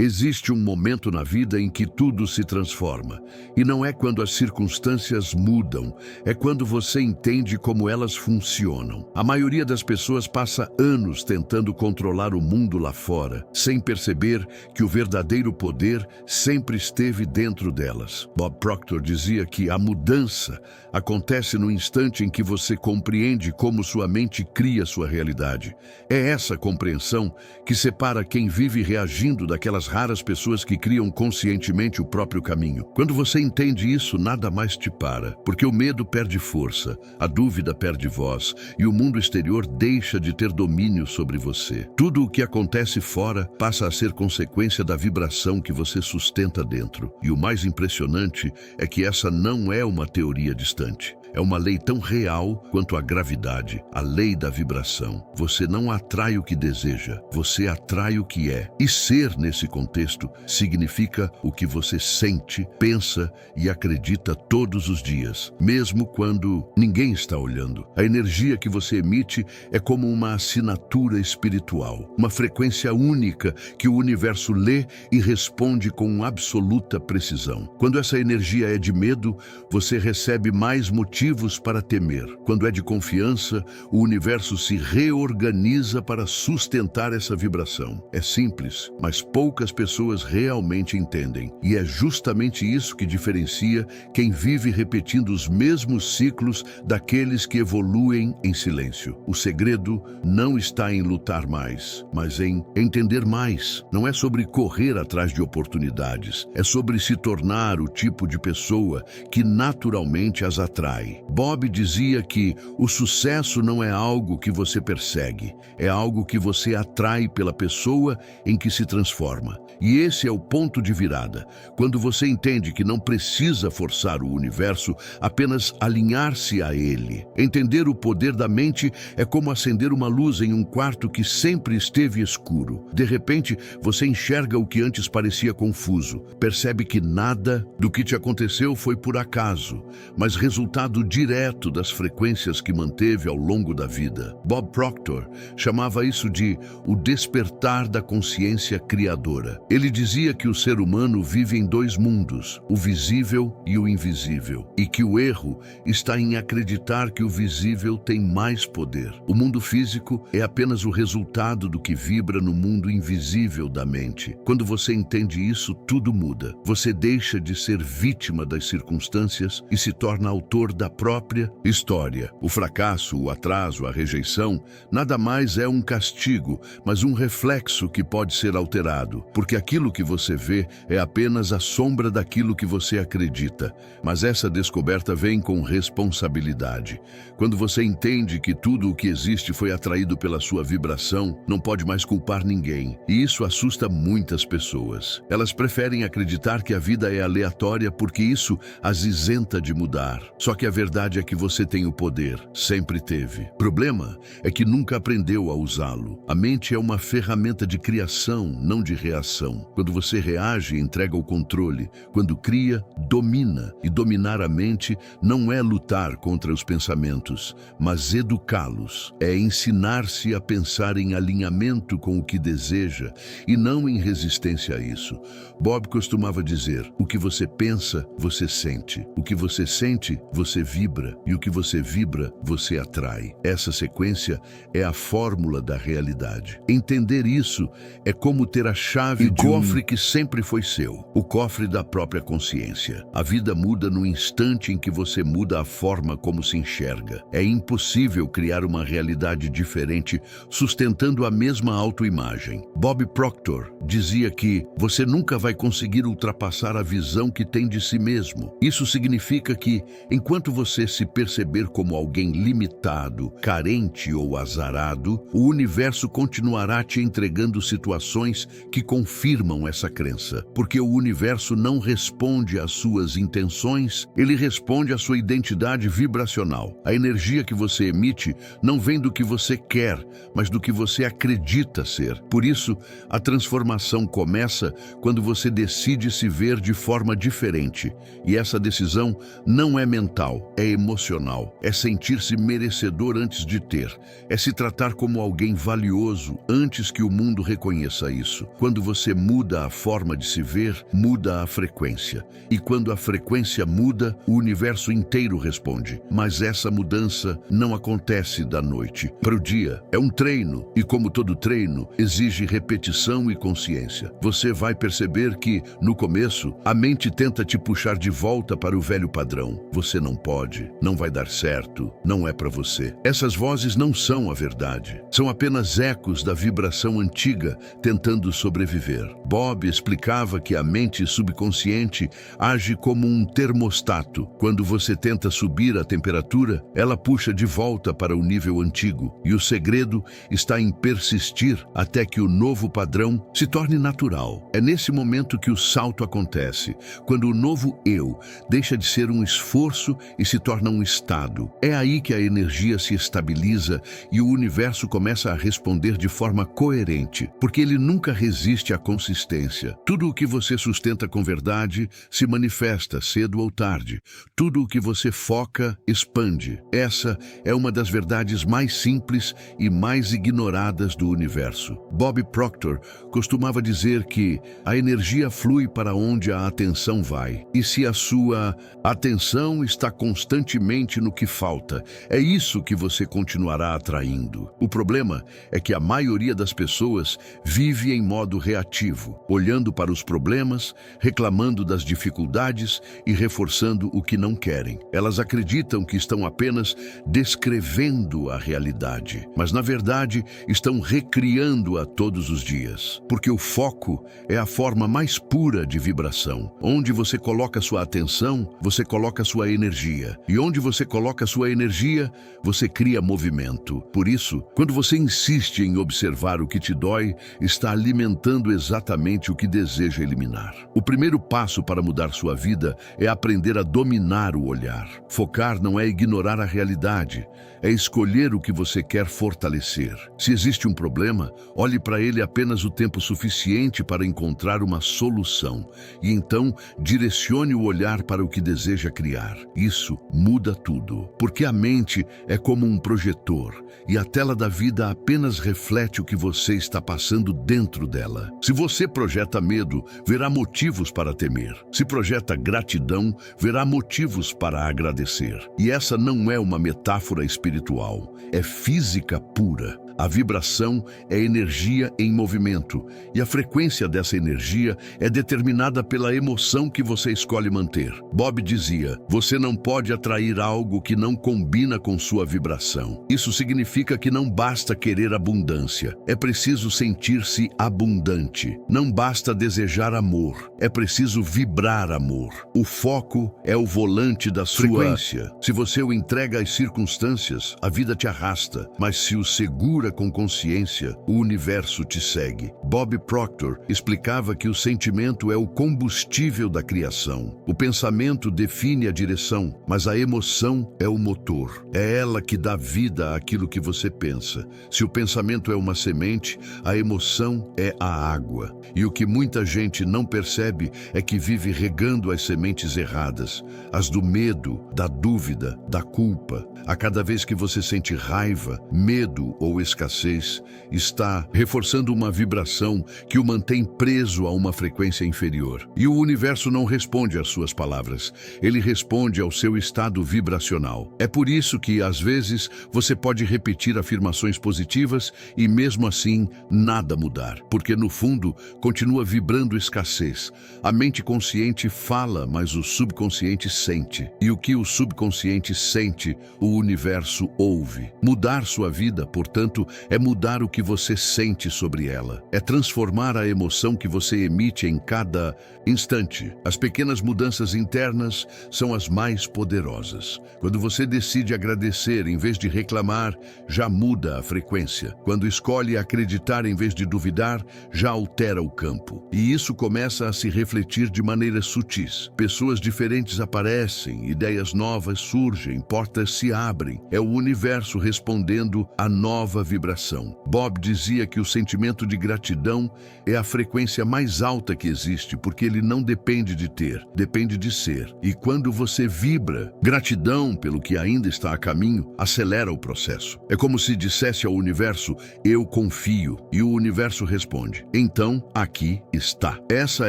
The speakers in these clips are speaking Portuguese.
Existe um momento na vida em que tudo se transforma. E não é quando as circunstâncias mudam, é quando você entende como elas funcionam. A maioria das pessoas passa anos tentando controlar o mundo lá fora, sem perceber que o verdadeiro poder sempre esteve dentro delas. Bob Proctor dizia que a mudança acontece no instante em que você compreende como sua mente cria sua realidade. É essa compreensão que separa quem vive reagindo daquelas raras pessoas que criam conscientemente o próprio caminho. Quando você entende isso, nada mais te para, porque o medo perde força, a dúvida perde voz e o mundo exterior deixa de ter domínio sobre você. Tudo o que acontece fora passa a ser consequência da vibração que você sustenta dentro. E o mais impressionante é que essa não é uma teoria distante. É uma lei tão real quanto a gravidade, a lei da vibração. Você não atrai o que deseja, você atrai o que é. E ser, nesse contexto, significa o que você sente, pensa e acredita todos os dias, mesmo quando ninguém está olhando. A energia que você emite é como uma assinatura espiritual, uma frequência única que o universo lê e responde com absoluta precisão. Quando essa energia é de medo, você recebe mais motivos para temer. Quando é de confiança, o universo se reorganiza para sustentar essa vibração. É simples, mas poucas pessoas realmente entendem. E é justamente isso que diferencia quem vive repetindo os mesmos ciclos daqueles que evoluem em silêncio. O segredo não está em lutar mais, mas em entender mais. Não é sobre correr atrás de oportunidades, é sobre se tornar o tipo de pessoa que naturalmente as atrai. Bob dizia que o sucesso não é algo que você persegue, é algo que você atrai pela pessoa em que se transforma. E esse é o ponto de virada, quando você entende que não precisa forçar o universo, apenas alinhar-se a ele. Entender o poder da mente é como acender uma luz em um quarto que sempre esteve escuro. De repente, você enxerga o que antes parecia confuso, percebe que nada do que te aconteceu foi por acaso, mas resultado direto das frequências que manteve ao longo da vida. Bob Proctor chamava isso de o despertar da consciência criadora. Ele dizia que o ser humano vive em dois mundos, o visível e o invisível, e que o erro está em acreditar que o visível tem mais poder. O mundo físico é apenas o resultado do que vibra no mundo invisível da mente. Quando você entende isso, tudo muda. Você deixa de ser vítima das circunstâncias e se torna autor da própria história. O fracasso, o atraso, a rejeição, nada mais é um castigo, mas um reflexo que pode ser alterado, porque aquilo que você vê é apenas a sombra daquilo que você acredita. Mas essa descoberta vem com responsabilidade. Quando você entende que tudo o que existe foi atraído pela sua vibração, não pode mais culpar ninguém. E isso assusta muitas pessoas. Elas preferem acreditar que a vida é aleatória porque isso as isenta de mudar. Só que a verdade é que você tem o poder, sempre teve. O problema é que nunca aprendeu a usá-lo. A mente é uma ferramenta de criação, não de reação. Quando você reage, entrega o controle. Quando cria, domina. E dominar a mente não é lutar contra os pensamentos, mas educá-los. É ensinar-se a pensar em alinhamento com o que deseja e não em resistência a isso. Bob costumava dizer: o que você pensa, você sente. O que você sente, você vibra, e o que você vibra, você atrai. Essa sequência é a fórmula da realidade. Entender isso é como ter a chave de cofre que sempre foi seu, o cofre da própria consciência. A vida muda no instante em que você muda a forma como se enxerga. É impossível criar uma realidade diferente sustentando a mesma autoimagem. Bob Proctor dizia que você nunca vai conseguir ultrapassar a visão que tem de si mesmo. Isso significa que, enquanto você se perceber como alguém limitado, carente ou azarado, o universo continuará te entregando situações que confirmam essa crença. Porque o universo não responde às suas intenções, ele responde à sua identidade vibracional. A energia que você emite não vem do que você quer, mas do que você acredita ser. Por isso, a transformação começa quando você decide se ver de forma diferente. E essa decisão não é mental, espiritual, é emocional, é sentir-se merecedor antes de ter, é se tratar como alguém valioso antes que o mundo reconheça isso. Quando você muda a forma de se ver, muda a frequência. E quando a frequência muda, o universo inteiro responde. Mas essa mudança não acontece da noite para o dia. É um treino, e como todo treino, exige repetição e consciência. Você vai perceber que, no começo, a mente tenta te puxar de volta para o velho padrão. Você não pode, não vai dar certo, não é para você. Essas vozes não são a verdade. São apenas ecos da vibração antiga tentando sobreviver. Bob explicava que a mente subconsciente age como um termostato. Quando você tenta subir a temperatura, ela puxa de volta para o nível antigo. E o segredo está em persistir até que o novo padrão se torne natural. É nesse momento que o salto acontece, quando o novo eu deixa de ser um esforço e se torna um estado. É aí que a energia se estabiliza e o universo começa a responder de forma coerente, porque ele nunca resiste à consistência. Tudo o que você sustenta com verdade se manifesta cedo ou tarde. Tudo o que você foca, expande. Essa é uma das verdades mais simples e mais ignoradas do universo. Bob Proctor costumava dizer que a energia flui para onde a atenção vai. E se a sua atenção está constantemente no que falta, é isso que você continuará atraindo. O problema é que a maioria das pessoas vive em modo reativo, olhando para os problemas, reclamando das dificuldades e reforçando o que não querem. Elas acreditam que estão apenas descrevendo a realidade, mas na verdade estão recriando-a todos os dias. Porque o foco é a forma mais pura de vibração. Onde você coloca sua atenção, você coloca sua energia. E onde você coloca sua energia, você cria movimento. Por isso, quando você insiste em observar o que te dói, está alimentando exatamente o que deseja eliminar. O primeiro passo para mudar sua vida é aprender a dominar o olhar. Focar não é ignorar a realidade, é escolher o que você quer fortalecer. Se existe um problema, olhe para ele apenas o tempo suficiente para encontrar uma solução e então direcione o olhar para o que deseja criar. Isso muda tudo, porque a mente é como um projetor e a tela da vida apenas reflete o que você está passando dentro dela. Se você projeta medo, verá motivos para temer. Se projeta gratidão, verá motivos para agradecer. E essa não é uma metáfora espiritual, é física pura. A vibração é energia em movimento, e a frequência dessa energia é determinada pela emoção que você escolhe manter. Bob dizia, você não pode atrair algo que não combina com sua vibração. Isso significa que não basta querer abundância, é preciso sentir-se abundante. Não basta desejar amor, é preciso vibrar amor. O foco é o volante da sua frequência. Se você o entrega às circunstâncias, a vida te arrasta, mas se o segura com consciência, o universo te segue. Bob Proctor explicava que o sentimento é o combustível da criação. O pensamento define a direção, mas a emoção é o motor. É ela que dá vida àquilo que você pensa. Se o pensamento é uma semente, a emoção é a água. E o que muita gente não percebe é que vive regando as sementes erradas, as do medo, da dúvida, da culpa. A cada vez que você sente raiva, medo ou escassez, está reforçando uma vibração que o mantém preso a uma frequência inferior. E o universo não responde às suas palavras, ele responde ao seu estado vibracional. É por isso que, às vezes, você pode repetir afirmações positivas e, mesmo assim, nada mudar. Porque, no fundo, continua vibrando escassez. A mente consciente fala, mas o subconsciente sente. E o que o subconsciente sente, o universo ouve. Mudar sua vida, portanto, é mudar o que você sente sobre ela. É transformar a emoção que você emite em cada instante. As pequenas mudanças internas são as mais poderosas. Quando você decide agradecer em vez de reclamar, já muda a frequência. Quando escolhe acreditar em vez de duvidar, já altera o campo. E isso começa a se refletir de maneiras sutis. Pessoas diferentes aparecem, ideias novas surgem, portas se abrem. É o universo respondendo à nova vibração. Bob dizia que o sentimento de gratidão é a frequência mais alta que existe, porque ele não depende de ter, depende de ser. E quando você vibra gratidão pelo que ainda está a caminho, acelera o processo. É como se dissesse ao universo: eu confio, e o universo responde: então, aqui está. Essa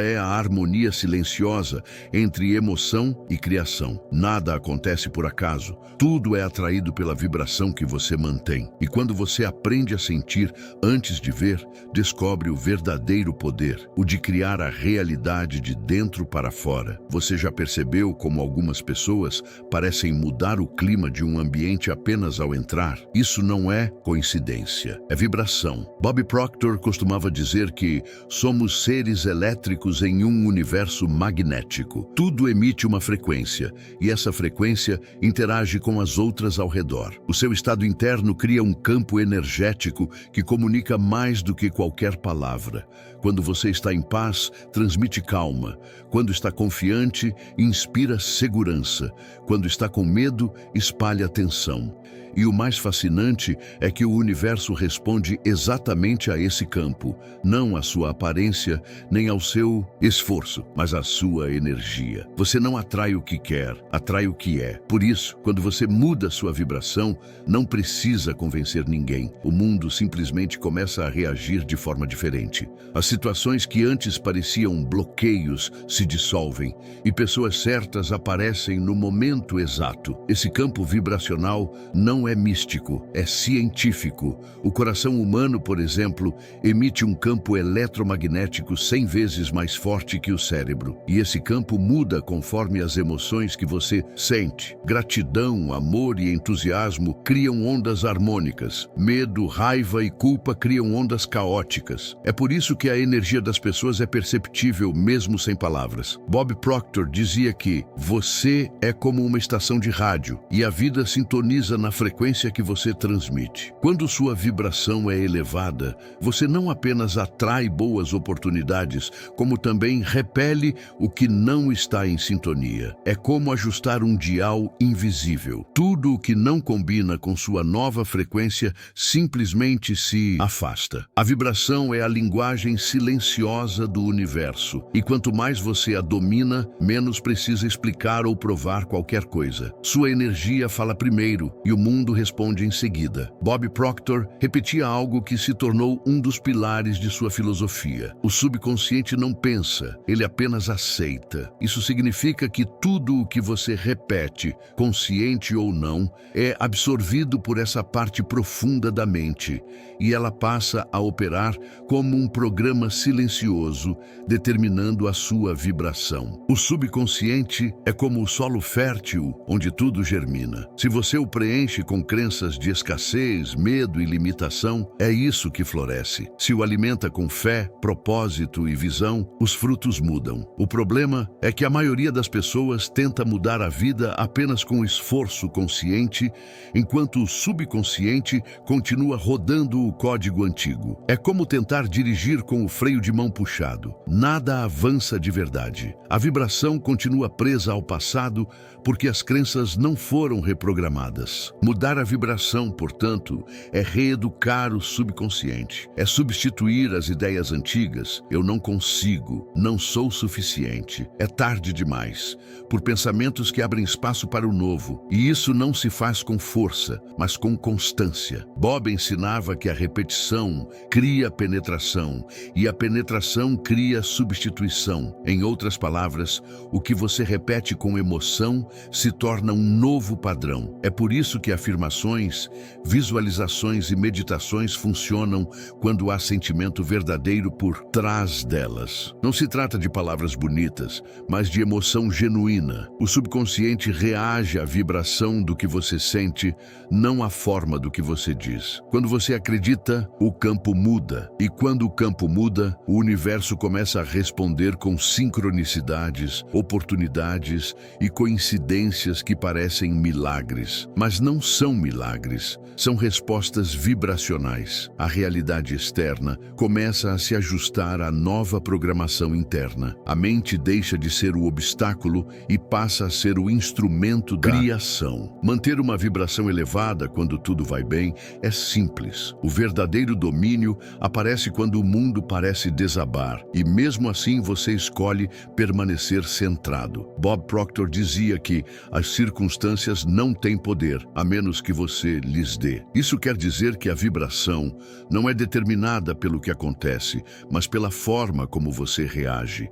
é a harmonia silenciosa entre emoção e criação. Nada acontece por acaso. Tudo é atraído pela vibração que você mantém. E quando você aprende a sentir antes de ver, descobre o verdadeiro poder, o de criar a realidade de dentro para fora. Você já percebeu como algumas pessoas parecem mudar o clima de um ambiente apenas ao entrar? Isso não é coincidência, é vibração. Bob Proctor costumava dizer que somos seres elétricos em um universo magnético. Tudo emite uma frequência, e essa frequência interage com as outras ao redor. O seu estado interno cria um campo energético que comunica mais do que qualquer palavra. Quando você está em paz, transmite calma. Quando está confiante, inspira segurança. Quando está com medo, espalha tensão. E o mais fascinante é que o universo responde exatamente a esse campo, não à sua aparência, nem ao seu esforço, mas à sua energia. Você não atrai o que quer, atrai o que é. Por isso, quando você muda sua vibração, não precisa convencer ninguém. O mundo simplesmente começa a reagir de forma diferente. As situações que antes pareciam bloqueios se dissolvem e pessoas certas aparecem no momento exato. Esse campo vibracional não é místico, é científico. O coração humano, por exemplo, emite um campo eletromagnético 100 vezes mais forte que o cérebro. E esse campo muda conforme as emoções que você sente. Gratidão, amor e entusiasmo criam ondas harmônicas. Medo, raiva e culpa criam ondas caóticas. É por isso que a energia das pessoas é perceptível mesmo sem palavras. Bob Proctor dizia que você é como uma estação de rádio e a vida sintoniza na frequência que você transmite. Quando sua vibração é elevada, você não apenas atrai boas oportunidades, como também repele o que não está em sintonia. É como ajustar um dial invisível. Tudo o que não combina com sua nova frequência simplesmente se afasta. A vibração é a linguagem silenciosa do universo, e quanto mais você a domina, menos precisa explicar ou provar qualquer coisa. Sua energia fala primeiro e o mundo responde em seguida. Bob Proctor repetia algo que se tornou um dos pilares de sua filosofia. O subconsciente não pensa, ele apenas aceita. Isso significa que tudo o que você repete, consciente ou não, é absorvido por essa parte profunda da mente, e ela passa a operar como um programa silencioso, determinando a sua vibração. O subconsciente é como o solo fértil onde tudo germina. Se você o preenche com crenças de escassez, medo e limitação, é isso que floresce. Se o alimenta com fé, propósito e visão, os frutos mudam. O problema é que a maioria das pessoas tenta mudar a vida apenas com esforço consciente, enquanto o subconsciente continua rodando o código antigo. É como tentar dirigir com o freio de mão puxado. Nada avança de verdade. A vibração continua presa ao passado porque as crenças não foram reprogramadas. Mudar a vibração, portanto, é reeducar o subconsciente. É substituir as ideias antigas, eu não consigo, não sou suficiente, é tarde demais, por pensamentos que abrem espaço para o novo. E isso não se faz com força, mas com constância. Bob ensinava que a repetição cria penetração e a penetração cria substituição. Em outras palavras, o que você repete com emoção se torna um novo padrão. É por isso que afirmações, visualizações e meditações funcionam quando há sentimento verdadeiro por trás delas. Não se trata de palavras bonitas, mas de emoção genuína. O subconsciente reage à vibração do que você sente, não à forma do que você diz. Quando você acredita, o campo muda. E quando o campo muda, muda, o universo começa a responder com sincronicidades, oportunidades e coincidências que parecem milagres. Mas não são milagres, são respostas vibracionais. A realidade externa começa a se ajustar à nova programação interna. A mente deixa de ser o obstáculo e passa a ser o instrumento da criação. Manter uma vibração elevada quando tudo vai bem é simples. O verdadeiro domínio aparece quando o mundo parece desabar e mesmo assim você escolhe permanecer centrado. Bob Proctor dizia que as circunstâncias não têm poder, a menos que você lhes dê. Isso quer dizer que a vibração não é determinada pelo que acontece, mas pela forma como você reage.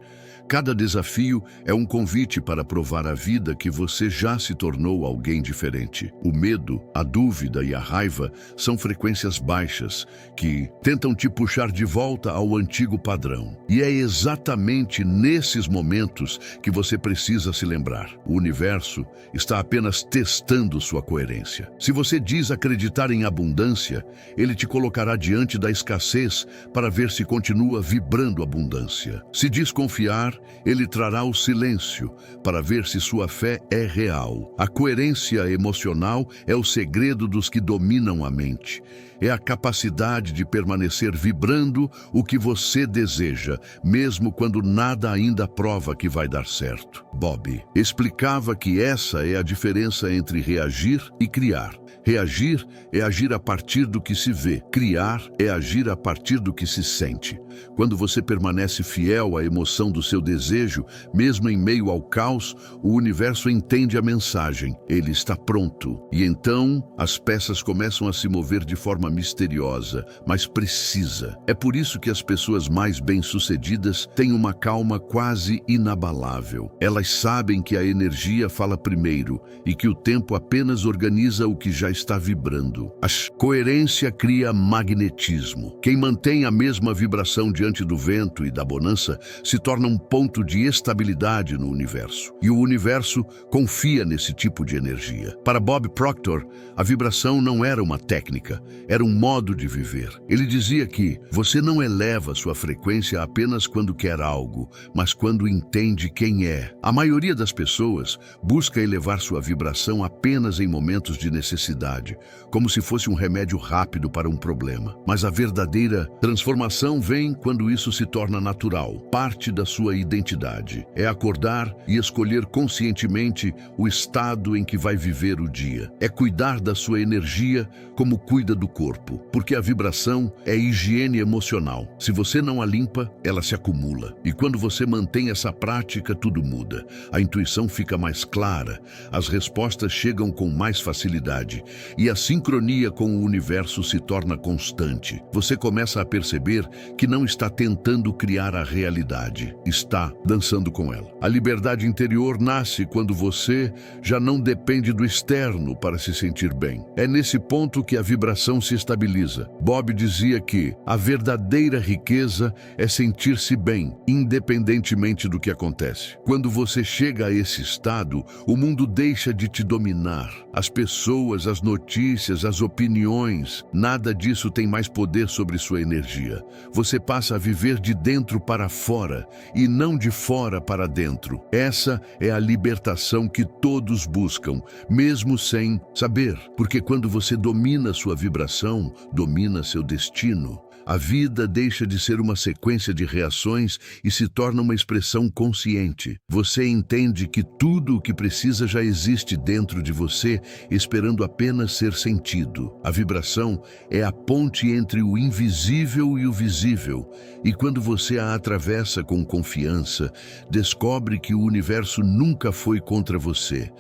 Cada desafio é um convite para provar à vida que você já se tornou alguém diferente. O medo, a dúvida e a raiva são frequências baixas que tentam te puxar de volta ao antigo padrão. E é exatamente nesses momentos que você precisa se lembrar. O universo está apenas testando sua coerência. Se você diz acreditar em abundância, ele te colocará diante da escassez para ver se continua vibrando abundância. Se diz confiar, ele trará o silêncio para ver se sua fé é real. A coerência emocional é o segredo dos que dominam a mente. É a capacidade de permanecer vibrando o que você deseja, mesmo quando nada ainda prova que vai dar certo. Bob explicava que essa é a diferença entre reagir e criar. Reagir é agir a partir do que se vê. Criar é agir a partir do que se sente. Quando você permanece fiel à emoção do seu desejo, mesmo em meio ao caos, o universo entende a mensagem. Ele está pronto. E então, as peças começam a se mover de forma misteriosa, mas precisa. É por isso que as pessoas mais bem-sucedidas têm uma calma quase inabalável. Elas sabem que a energia fala primeiro e que o tempo apenas organiza o que já está vibrando. A coerência cria magnetismo. Quem mantém a mesma vibração diante do vento e da bonança se torna um ponto de estabilidade no universo. E o universo confia nesse tipo de energia. Para Bob Proctor, a vibração não era uma técnica, era um modo de viver. Ele dizia que você não eleva sua frequência apenas quando quer algo, mas quando entende quem é. A maioria das pessoas busca elevar sua vibração apenas em momentos de necessidade, como se fosse um remédio rápido para um problema. Mas a verdadeira transformação vem quando isso se torna natural, parte da sua identidade. É acordar e escolher conscientemente o estado em que vai viver o dia. É cuidar da sua energia como cuida do corpo, porque a vibração é higiene emocional. Se você não a limpa, ela se acumula. E quando você mantém essa prática, tudo muda. A intuição fica mais clara, as respostas chegam com mais facilidade e a sincronia com o universo se torna constante. Você começa a perceber que não está tentando criar a realidade, está dançando com ela. A liberdade interior nasce quando você já não depende do externo para se sentir bem. É nesse ponto que a vibração se estabiliza. Bob dizia que a verdadeira riqueza é sentir-se bem, independentemente do que acontece. Quando você chega a esse estado, o mundo deixa de te dominar. As pessoas, as notícias, as opiniões, nada disso tem mais poder sobre sua energia. Você passa a viver de dentro para fora e não de fora para dentro. Essa é a libertação que todos buscam, mesmo sem saber. Porque quando você domina sua vibração, domina seu destino. A vida deixa de ser uma sequência de reações e se torna uma expressão consciente. Você entende que tudo o que precisa já existe dentro de você, esperando apenas ser sentido. A vibração é a ponte entre o invisível e o visível. E quando você a atravessa com confiança, descobre que o universo nunca foi contra você.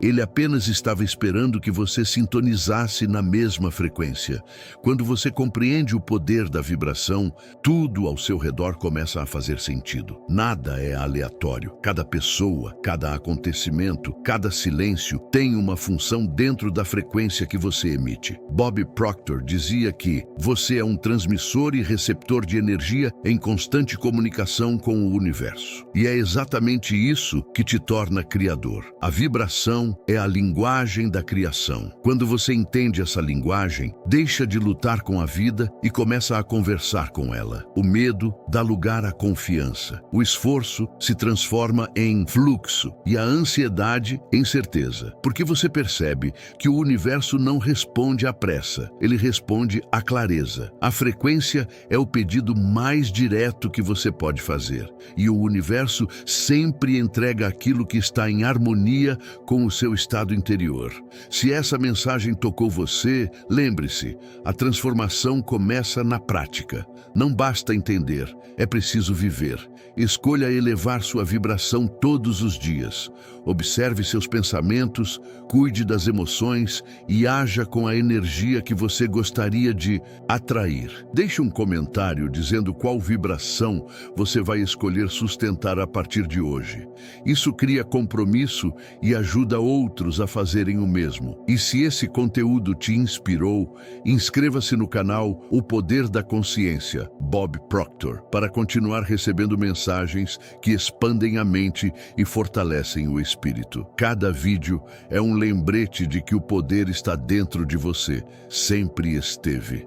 Ele apenas estava esperando que você sintonizasse na mesma frequência. Quando você compreende o poder da vibração, tudo ao seu redor começa a fazer sentido. Nada é aleatório. Cada pessoa, cada acontecimento, cada silêncio tem uma função dentro da frequência que você emite. Bob Proctor dizia que você é um transmissor e receptor de energia em constante comunicação com o universo. E é exatamente isso que te torna criador. A vibração vibração é a linguagem da criação. Quando você entende essa linguagem, deixa de lutar com a vida e começa a conversar com ela. O medo dá lugar à confiança. O esforço se transforma em fluxo e a ansiedade em certeza. Porque você percebe que o universo não responde à pressa, ele responde à clareza. A frequência é o pedido mais direto que você pode fazer. E o universo sempre entrega aquilo que está em harmonia com o seu estado interior. Se essa mensagem tocou você, lembre-se, a transformação começa na prática. Não basta entender, é preciso viver. Escolha elevar sua vibração todos os dias. Observe seus pensamentos, cuide das emoções e haja com a energia que você gostaria de atrair. Deixe um comentário dizendo qual vibração você vai escolher sustentar a partir de hoje. Isso cria compromisso e ajuda outros a fazerem o mesmo. E se esse conteúdo te inspirou, inscreva-se no canal O Poder da Consciência, Bob Proctor, para continuar recebendo mensagens que expandem a mente e fortalecem o espírito. Cada vídeo é um lembrete de que o poder está dentro de você, sempre esteve.